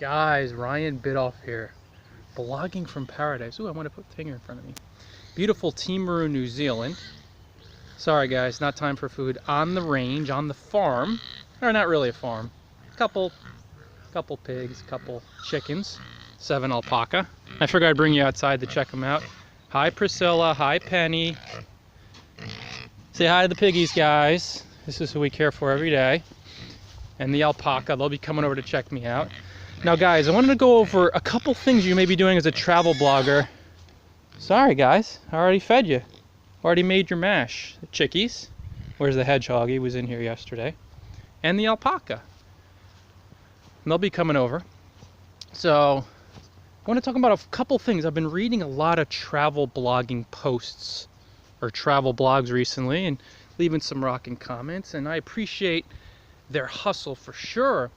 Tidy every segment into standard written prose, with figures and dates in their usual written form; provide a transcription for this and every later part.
Guys, Ryan Bidoff here, blogging from paradise. Ooh, I want to put a finger in front of me. Beautiful Timaru, New Zealand. Sorry guys, not time for food. On the range, on the farm, or not really a farm. Couple pigs, couple chickens, 7 alpaca. I figured I'd bring you outside to check them out. Hi Priscilla, hi Penny. Say hi to the piggies, guys. This is who we care for every day. And the alpaca, they'll be coming over to check me out. Now guys, I wanted to go over a couple things you may be doing as a travel blogger. Sorry guys, I already fed you. Already made your mash. The chickies. Where's the hedgehog? He was in here yesterday. And the alpaca. And they'll be coming over. So, I want to talk about a couple things. I've been reading a lot of travel blogging posts or travel blogs recently and leaving some rocking comments, and I appreciate their hustle for sure.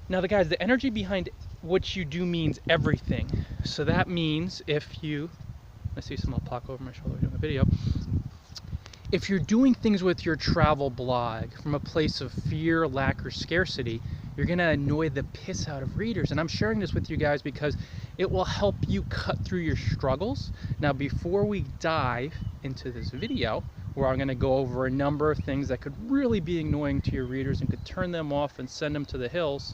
Now the guys, the energy behind what you do means everything. So that means if you, I see some alpaca over my shoulder doing a video. If you're doing things with your travel blog from a place of fear, lack, or scarcity, you're gonna annoy the piss out of readers. And I'm sharing this with you guys because it will help you cut through your struggles. Now, before we dive into this video, where I'm gonna go over a number of things that could really be annoying to your readers and could turn them off and send them to the hills,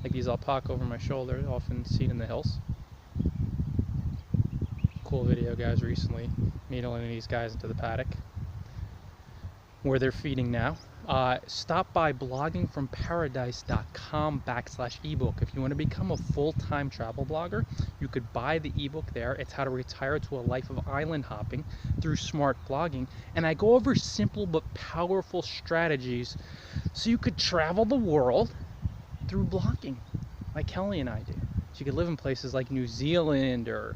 like these alpaca over my shoulder, often seen in the hills. Cool video, guys, recently needling these guys into the paddock where they're feeding now. Stop by bloggingfromparadise.com/ebook. If you want to become a full-time travel blogger, you could buy the ebook there. It's how to retire to a life of island hopping through smart blogging. And I go over simple but powerful strategies so you could travel the world through blogging, like Kelly and I do. So you could live in places like New Zealand or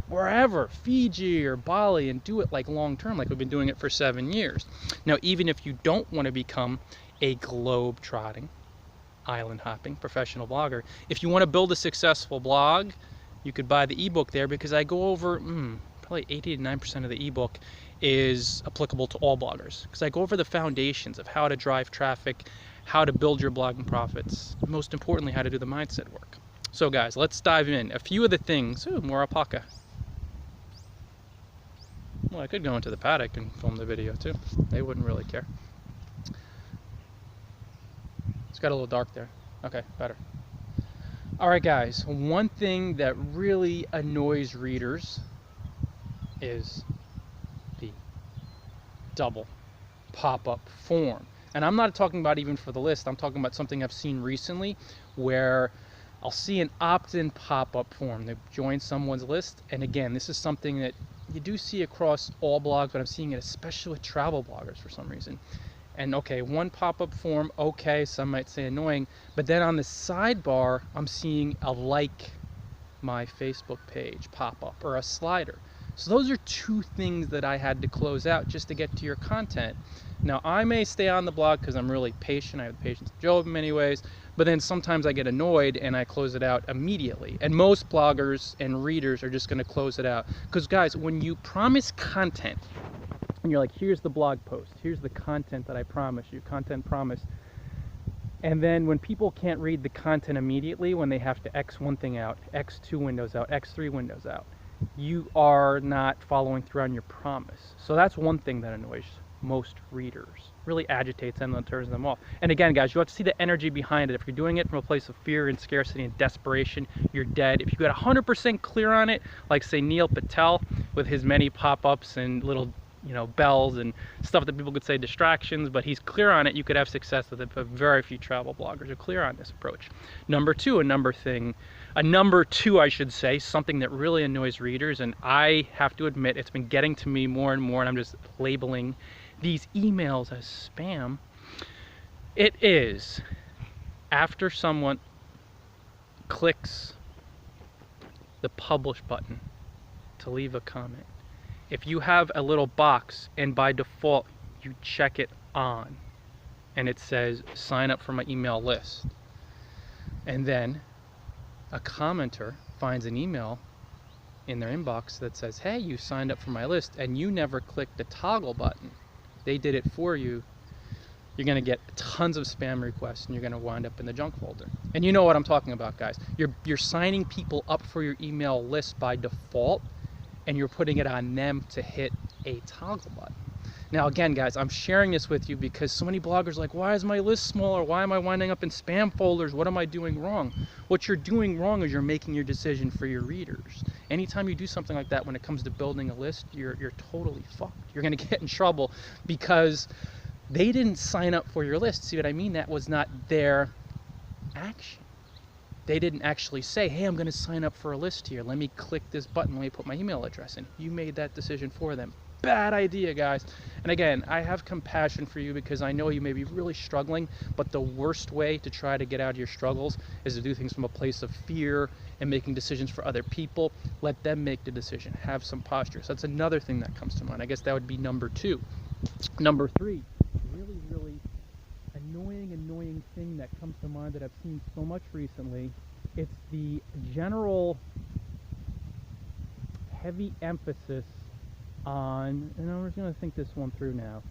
wherever, Fiji or Bali, and do it like long-term, like we've been doing it for 7 years. Now, even if you don't want to become a globe-trotting, island-hopping professional blogger, if you want to build a successful blog, you could buy the ebook there, because I go over probably 80 to 9% of the ebook is applicable to all bloggers, because I go over the foundations of how to drive traffic, how to build your blogging profits, most importantly, how to do the mindset work. So guys, let's dive in. A few of the things. Ooh, more alpaca. Well, I could go into the paddock and film the video too. They wouldn't really care. It's got a little dark there. Okay, better. All right, guys. One thing that really annoys readers is the double pop-up form. And I'm not talking about even for the list. I'm talking about something I've seen recently where I'll see an opt-in pop-up form. They join someone's list. And again, this is something that you do see across all blogs, but I'm seeing it especially with travel bloggers for some reason. And okay, one pop-up form, okay, some might say annoying, but then on the sidebar, I'm seeing a like my Facebook page pop-up or a slider. So those are two things that I had to close out just to get to your content. Now, I may stay on the blog because I'm really patient. I have the patience of Job in many ways, but then sometimes I get annoyed and I close it out immediately. And most bloggers and readers are just going to close it out. Because guys, when you promise content, and you're like, here's the blog post, here's the content that I promise you, content promise. And then when people can't read the content immediately, when they have to X one thing out, X 2 windows out, X 3 windows out, you are not following through on your promise. So that's one thing that annoys most readers, really agitates them and turns them off. And again, guys, you have to see the energy behind it. If you're doing it from a place of fear and scarcity and desperation, you're dead. If you got 100% clear on it, like say Neil Patel with his many pop-ups and little bells and stuff that people could say distractions, but he's clear on it, you could have success with it. But very few travel bloggers are clear on this approach. Number two, I should say, something that really annoys readers, and I have to admit it's been getting to me more and more, and I'm just labeling these emails as spam. It is after someone clicks the publish button to leave a comment. If you have a little box and by default you check it on and it says sign up for my email list, and then a commenter finds an email in their inbox that says, hey, you signed up for my list and you never clicked the toggle button, they did it for you, you're going to get tons of spam requests, and you're going to wind up in the junk folder. And you know what I'm talking about, guys. You're signing people up for your email list by default, and you're putting it on them to hit a toggle button. Now again, guys, I'm sharing this with you because so many bloggers are like, why is my list smaller? Why am I winding up in spam folders? What am I doing wrong? What you're doing wrong is you're making your decision for your readers. Anytime you do something like that when it comes to building a list, you're totally fucked. You're going to get in trouble because they didn't sign up for your list. See what I mean? That was not their action. They didn't actually say, hey, I'm going to sign up for a list here. Let me click this button. Let me put my email address in. You made that decision for them. Bad idea, guys. And again, I have compassion for you because I know you may be really struggling, but the worst way to try to get out of your struggles is to do things from a place of fear and making decisions for other people. Let them make the decision. Have some posture. So that's another thing that comes to mind. I guess that would be number 2. Number 3, really annoying thing that comes to mind that I've seen so much recently. It's the general heavy emphasis on, and I'm just going to think this one through now,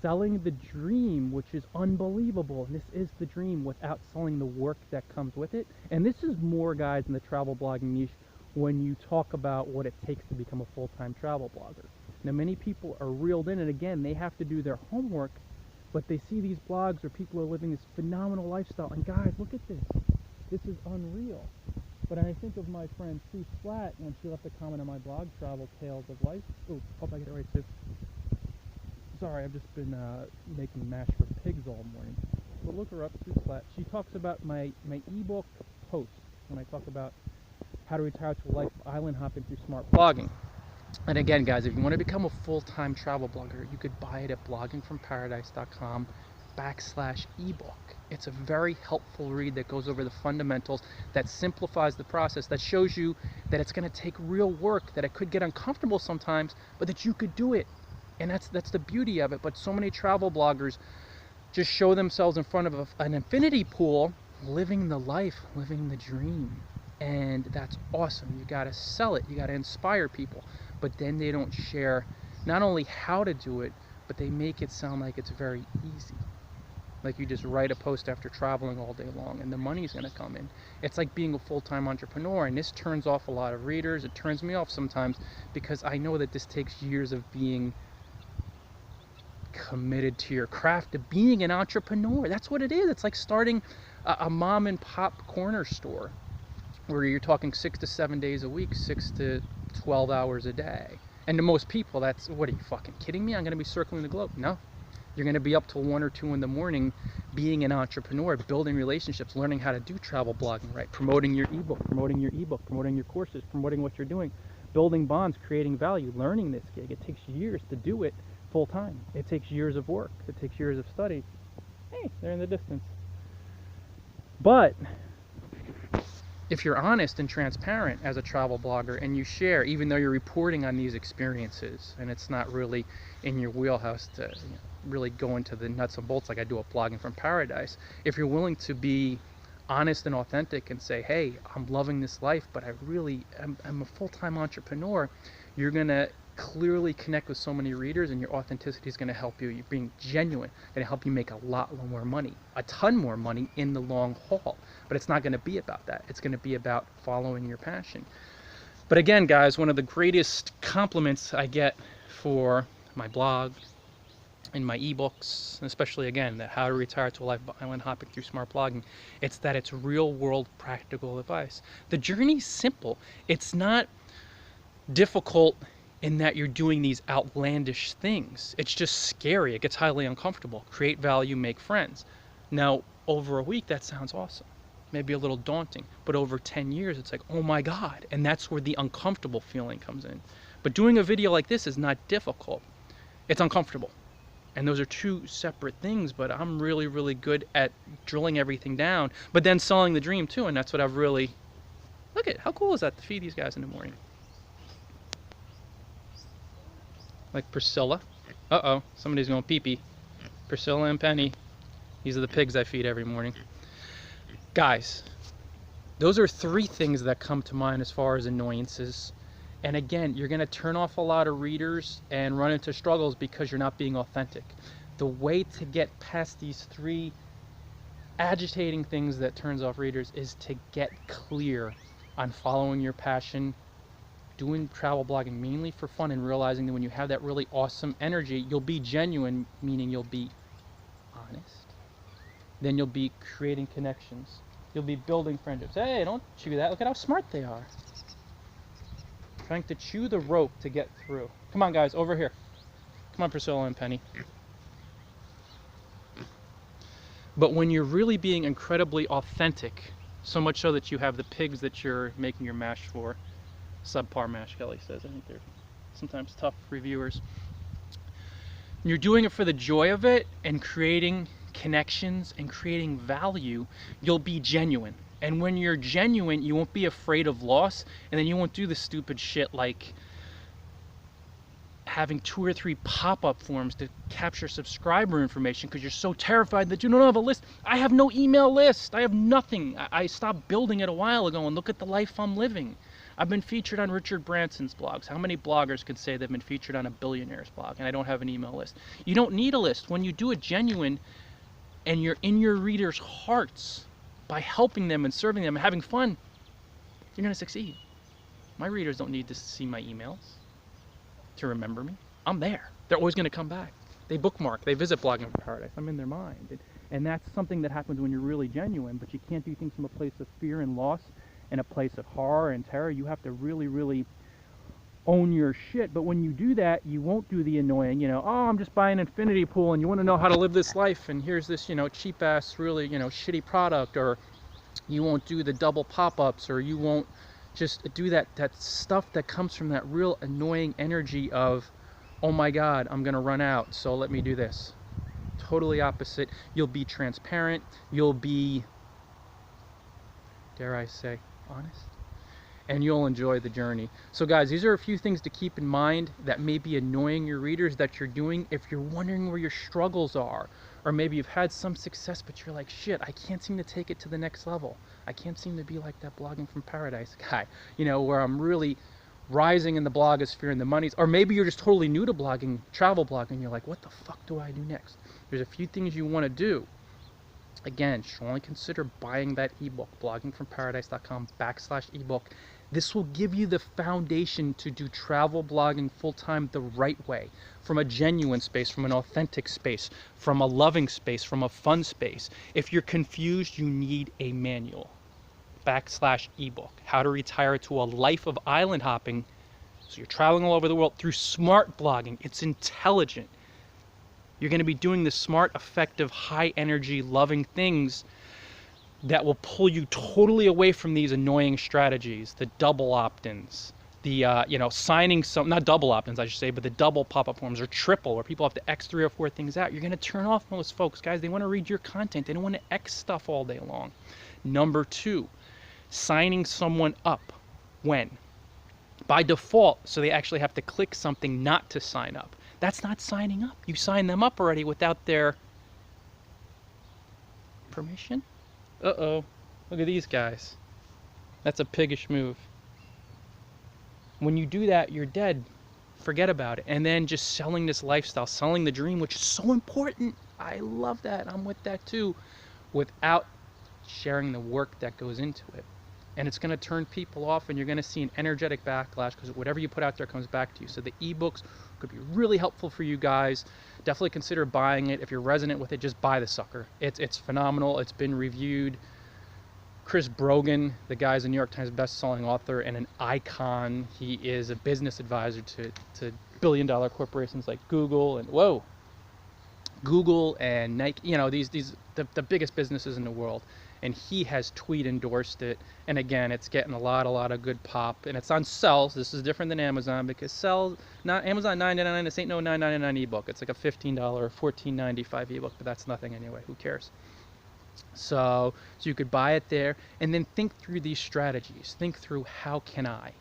selling the dream, which is unbelievable. And this is the dream without selling the work that comes with it. And this is more, guys, in the travel blogging niche when you talk about what it takes to become a full-time travel blogger. Now, many people are reeled in, and again, they have to do their homework, but they see these blogs where people are living this phenomenal lifestyle. And guys, look at this. This is unreal. But I think of my friend Sue Flat when she left a comment on my blog, Travel Tales of Life. Oh, hope I get it right, Sue. Sorry, I've just been making mash for pigs all morning. But look her up, Sue Flat. She talks about my ebook posts when I talk about how to retire to a life of island hopping through smart blogging. And again, guys, if you want to become a full-time travel blogger, you could buy it at bloggingfromparadise.com/ebook. It's a very helpful read that goes over the fundamentals, that simplifies the process, that shows you that it's going to take real work, that it could get uncomfortable sometimes, but that you could do it. And that's the beauty of it. But so many travel bloggers just show themselves in front of an infinity pool, living the life, living the dream. And that's awesome. You got to sell it. You got to inspire people. But then they don't share not only how to do it, but they make it sound like it's very easy. Like you just write a post after traveling all day long and the money's going to come in. It's like being a full-time entrepreneur, and this turns off a lot of readers. It turns me off sometimes because I know that this takes years of being committed to your craft, to being an entrepreneur. That's what it is. It's like starting a mom and pop corner store where you're talking 6 to 7 days a week, 6 to 12 hours a day. And to most people, that's, what are you fucking kidding me? I'm going to be circling the globe. No. You're going to be up till 1 or 2 in the morning being an entrepreneur, building relationships, learning how to do travel blogging, right? Promoting your ebook, promoting your courses, promoting what you're doing, building bonds, creating value, learning this gig. It takes years to do it full time. It takes years of work. It takes years of study. Hey, they're in the distance. But if you're honest and transparent as a travel blogger and you share, even though you're reporting on these experiences and it's not really in your wheelhouse to really go into the nuts and bolts like I do at Blogging from Paradise, if you're willing to be honest and authentic and say, hey, I'm loving this life, but I'm a full-time entrepreneur, you're going to clearly connect with so many readers, and your authenticity is going to help you. You're being genuine, going to help you make a lot more money, a ton more money in the long haul. But it's not going to be about that. It's going to be about following your passion. But again, guys, one of the greatest compliments I get for my blog and my ebooks, and especially again, that how to retire to a life of island hopping through smart blogging, it's that it's real world practical advice. The journey's simple. It's not difficult in that you're doing these outlandish things. It's just scary. It gets highly uncomfortable. Create value, make friends. Now, over a week, that sounds awesome. Maybe a little daunting, but over 10 years, it's like, oh my God. And that's where the uncomfortable feeling comes in. But doing a video like this is not difficult. It's uncomfortable. And those are two separate things, but I'm really, really good at drilling everything down, but then selling the dream too. And that's what I've really, look at, how cool is that to feed these guys in the morning? Like Priscilla. Uh-oh, somebody's going pee-pee. Priscilla and Penny. These are the pigs I feed every morning. Guys, those are 3 things that come to mind as far as annoyances. And again, you're going to turn off a lot of readers and run into struggles because you're not being authentic. the way to get past these 3 agitating things that turns off readers is to get clear on following your passion, doing travel blogging mainly for fun, and realizing that when you have that really awesome energy, you'll be genuine, meaning you'll be honest. Then you'll be creating connections. You'll be building friendships. Hey, don't chew that. Look at how smart they are. Trying to chew the rope to get through. Come on, guys, over here. Come on, Priscilla and Penny. But when you're really being incredibly authentic, so much so that you have the pigs that you're making your mash for, subpar mash, Kelly says. I think they're sometimes tough reviewers. You're doing it for the joy of it and creating connections and creating value, you'll be genuine. And when you're genuine, you won't be afraid of loss, and then you won't do the stupid shit like having 2 or 3 pop-up forms to capture subscriber information because you're so terrified that you don't have a list. I have no email list. I have nothing. I stopped building it a while ago, and look at the life I'm living. I've been featured on Richard Branson's blogs. How many bloggers could say they've been featured on a billionaire's blog, and I don't have an email list? You don't need a list. When you do it genuine and you're in your readers' hearts by helping them and serving them and having fun, you're going to succeed. My readers don't need to see my emails to remember me. I'm there. They're always going to come back. They bookmark. They visit Blogging for Paradise. I'm in their mind. And that's something that happens when you're really genuine, but you can't do things from a place of fear and loss and a place of horror and terror. You have to really, really own your shit. But when you do that, you won't do the annoying, oh, I'm just buying an infinity pool and you want to know how to live this life and here's this, cheap ass, really, shitty product, or you won't do the double pop-ups, or you won't just do that stuff that comes from that real annoying energy of, oh my God, I'm gonna run out, so let me do this. Totally opposite. You'll be transparent. You'll be, dare I say, honest. And you'll enjoy the journey. So guys, these are a few things to keep in mind that may be annoying your readers that you're doing if you're wondering where your struggles are. Or maybe you've had some success, but you're like, shit, I can't seem to take it to the next level. I can't seem to be like that Blogging from Paradise guy, where I'm really rising in the blogosphere and the money's, or maybe you're just totally new to blogging, travel blogging. You're like, what the fuck do I do next? There's a few things you want to do. Again, strongly consider buying that ebook, bloggingfromparadise.com/ebook. This will give you the foundation to do travel blogging full-time the right way, from a genuine space, from an authentic space, from a loving space, from a fun space. If you're confused, you need a manual, /ebook, how to retire to a life of island hopping. So you're traveling all over the world through smart blogging. It's intelligent. You're going to be doing the smart, effective, high energy, loving things that will pull you totally away from these annoying strategies, the double opt-ins, the signing some, not double opt-ins I should say, but the double pop-up forms, or triple, where people have to X 3 or 4 things out. You're going to turn off most folks, guys. They want to read your content. They don't want to X stuff all day long. Number 2, signing someone up. When? By default, so they actually have to click something not to sign up. That's not signing up. You sign them up already without their permission. Uh-oh, look at these guys. That's a piggish move. When you do that, you're dead. Forget about it. And then just selling this lifestyle, selling the dream, which is so important. I love that. I'm with that too. Without sharing the work that goes into it. And it's going to turn people off, and you're going to see an energetic backlash because whatever you put out there comes back to you. So the ebooks could be really helpful for you guys. Definitely consider buying it. If you're resonant with it, just buy the sucker. It's phenomenal. It's been reviewed. Chris Brogan, the guy's a New York Times best-selling author and an icon. He is a business advisor to billion-dollar corporations like Google and Google and Nike. The biggest businesses in the world. And he has tweet endorsed it. And again, it's getting a lot of good pop. And it's on Sells. This is different than Amazon because Sells, not Amazon $9.99. This ain't no $9.99 ebook. It's like a $15 or $14.95 ebook, but that's nothing anyway. Who cares? So you could buy it there and then think through these strategies. Think through, how can I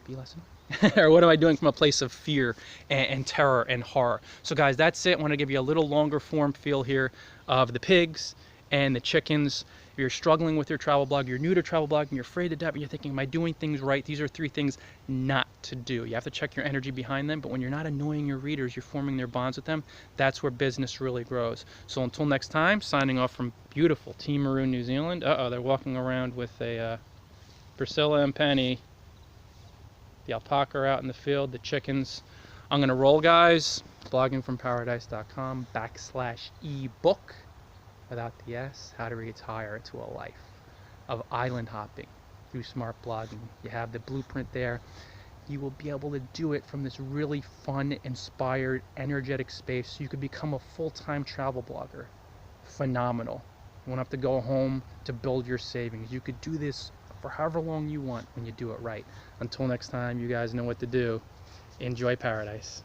be less annoying? Or what am I doing from a place of fear and terror and horror? So guys, that's it. I want to give you a little longer form feel here of the pigs And the chickens, if you're struggling with your travel blog, you're new to travel blogging, you're afraid to death, and you're thinking, am I doing things right? These are 3 things not to do. You have to check your energy behind them, but when you're not annoying your readers, you're forming their bonds with them. That's where business really grows. So until next time, signing off from beautiful Timaru, New Zealand. Uh-oh, they're walking around with a Priscilla and Penny. The alpaca are out in the field, the chickens. I'm going to roll, guys. bloggingfromparadise.com/ebook. Without the S, how to retire to a life of island hopping through smart blogging. You have the blueprint there. You will be able to do it from this really fun, inspired, energetic space so you could become a full-time travel blogger. Phenomenal. You won't have to go home to build your savings. You could do this for however long you want when you do it right. Until next time, you guys know what to do. Enjoy paradise.